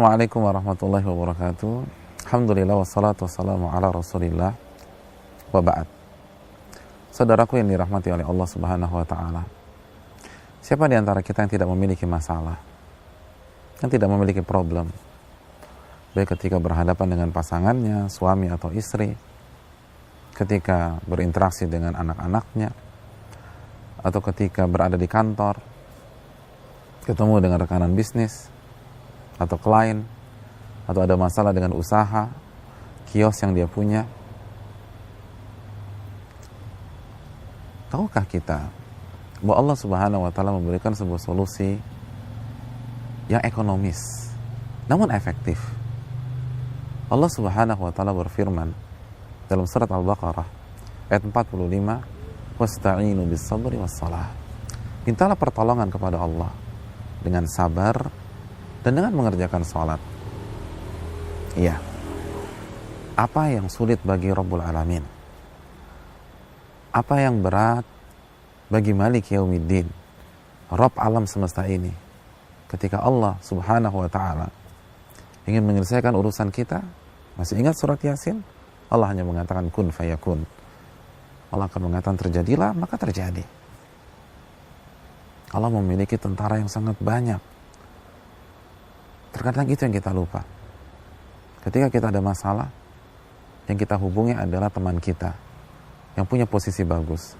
Assalamualaikum warahmatullahi wabarakatuh. Alhamdulillah wassalatu wassalamu ala rasulillah wa ba'd. Saudaraku yang dirahmati oleh Allah subhanahu wa ta'ala, siapa di antara kita yang tidak memiliki masalah, yang tidak memiliki problem, baik ketika berhadapan dengan pasangannya, suami atau istri, ketika berinteraksi dengan anak-anaknya, atau ketika berada di kantor, ketemu dengan rekanan bisnis atau klien, atau ada masalah dengan usaha, kios yang dia punya. Tahukah kita bahwa Allah subhanahu wa ta'ala memberikan sebuah solusi yang ekonomis namun efektif? Allah subhanahu wa ta'ala berfirman dalam surat Al-Baqarah ayat 45, wasta'inu bis sabri was salah. Mintalah pertolongan kepada Allah dengan sabar dan dengan mengerjakan sholat. Iya, apa yang sulit bagi Rabbul Alamin, apa yang berat bagi Malik Yaumiddin, Rabb alam semesta ini, ketika Allah subhanahu wa ta'ala ingin menyelesaikan urusan kita? Masih ingat surat Yasin? Allah hanya mengatakan kun fayakun. Allah akan mengatakan terjadilah, maka terjadi. Allah memiliki tentara yang sangat banyak. Terkadang itu yang kita lupa. Ketika kita ada masalah, yang kita hubungi adalah teman kita yang punya posisi bagus.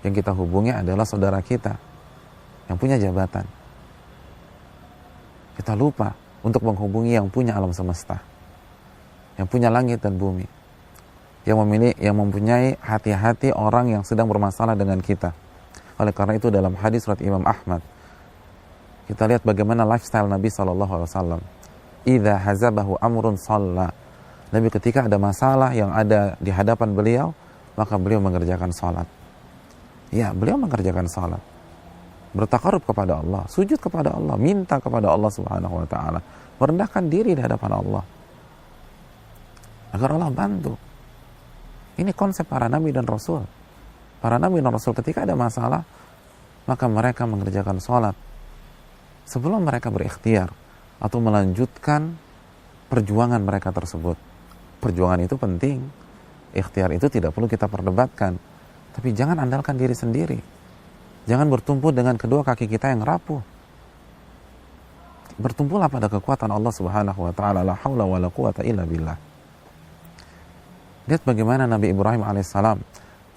Yang kita hubungi adalah saudara kita yang punya jabatan. Kita lupa untuk menghubungi yang punya alam semesta, yang punya langit dan bumi, yang mempunyai hati-hati orang yang sedang bermasalah dengan kita. Oleh karena itu dalam hadis surat Imam Ahmad, kita lihat bagaimana lifestyle Nabi SAW. Idza hazabahu amrun shalla. Nabi ketika ada masalah yang ada di hadapan beliau, maka beliau mengerjakan salat. Ya, beliau mengerjakan salat. Bertakarub kepada Allah, sujud kepada Allah, minta kepada Allah Subhanahu wa taala, merendahkan diri di hadapan Allah agar Allah bantu. Ini konsep para nabi dan rasul. Para nabi dan rasul ketika ada masalah, maka mereka mengerjakan salat sebelum mereka berikhtiar atau melanjutkan perjuangan mereka tersebut. Perjuangan itu penting, ikhtiar itu tidak perlu kita perdebatkan, tapi jangan andalkan diri sendiri. Jangan bertumpu dengan kedua kaki kita yang rapuh. Bertumpulah pada kekuatan Allah subhanahu wa ta'ala, la hawla wa la quwata illa billah. Lihat bagaimana Nabi Ibrahim alaihissalam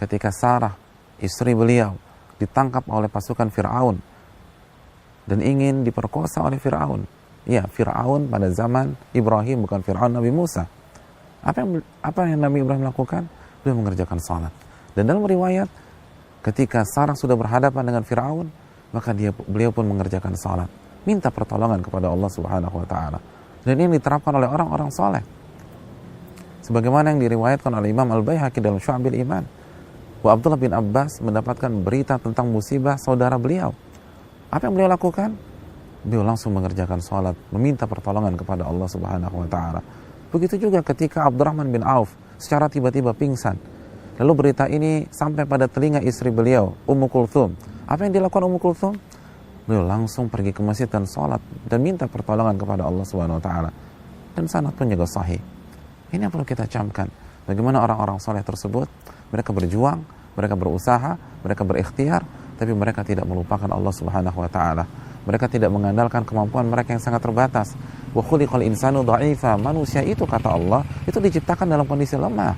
ketika Sarah, istri beliau, ditangkap oleh pasukan Fir'aun dan ingin diperkosa oleh Fir'aun. Ya, Fir'aun pada zaman Ibrahim, bukan Fir'aun Nabi Musa. Apa yang Nabi Ibrahim lakukan? Beliau mengerjakan salat. Dan dalam riwayat, ketika Sarah sudah berhadapan dengan Fir'aun, maka beliau pun mengerjakan salat, minta pertolongan kepada Allah subhanahu wa ta'ala. Dan ini diterapkan oleh orang-orang soleh, sebagaimana yang diriwayatkan oleh Imam Al-Baihaqi dalam Syu'abil Iman, bahwa Abdullah bin Abbas mendapatkan berita tentang musibah saudara beliau. Apa yang beliau lakukan? Beliau langsung mengerjakan salat, meminta pertolongan kepada Allah subhanahu wa ta'ala. Begitu juga ketika Abdurrahman bin Auf secara tiba-tiba pingsan. Lalu berita ini sampai pada telinga istri beliau, Ummu Kulthum. Apa yang dilakukan Ummu Kulthum? Beliau langsung pergi ke masjid dan salat dan minta pertolongan kepada Allah subhanahu wa ta'ala. Dan sanad pun juga sahih. Ini yang perlu kita camkan. Bagaimana orang-orang soleh tersebut, mereka berjuang, mereka berusaha, mereka berikhtiar, tapi mereka tidak melupakan Allah subhanahu wa ta'ala. Mereka tidak mengandalkan kemampuan mereka yang sangat terbatas. Wa khuliqal insanu dha'ifa. Manusia itu, kata Allah, itu diciptakan dalam kondisi lemah.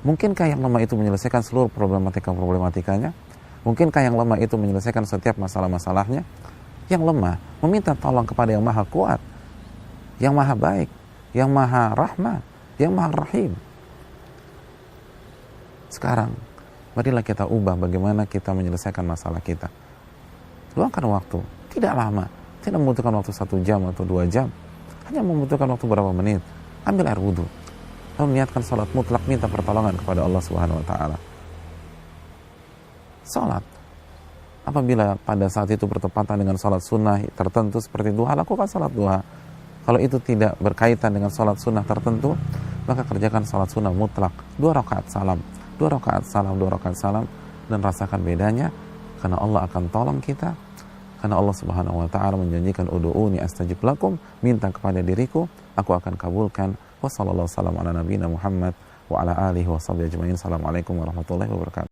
Mungkinkah yang lemah itu menyelesaikan seluruh problematikanya? Mungkinkah yang lemah itu menyelesaikan setiap masalah-masalahnya? Yang lemah meminta tolong kepada yang maha kuat, yang maha baik, yang maha rahmat, yang maha rahim. Sekarang marilah kita ubah bagaimana kita menyelesaikan masalah kita. Luangkan waktu, tidak lama, tidak membutuhkan waktu 1 jam atau 2 jam, hanya membutuhkan waktu berapa menit. Ambil air wudhu, lalu niatkan salat mutlak, minta pertolongan kepada Allah subhanahu wa ta'ala. Salat, apabila pada saat itu bertepatan dengan salat sunnah tertentu seperti duha, lakukan salat duha. Kalau itu tidak berkaitan dengan salat sunnah tertentu, maka kerjakan salat sunnah mutlak, 2 rakaat salam, 2 rakaat salam, 2 rakaat salam, dan rasakan bedanya, karena Allah akan tolong kita Karena Allah Subhanahu wa taala menjanjikan ud'uuni astajib lakum, minta kepada diriku, aku akan kabulkan. Wassallallahu ala nabiyina Muhammad wa ala alihi wa sahbihi ajmain. Assalamualaikum warahmatullahi wabarakatuh.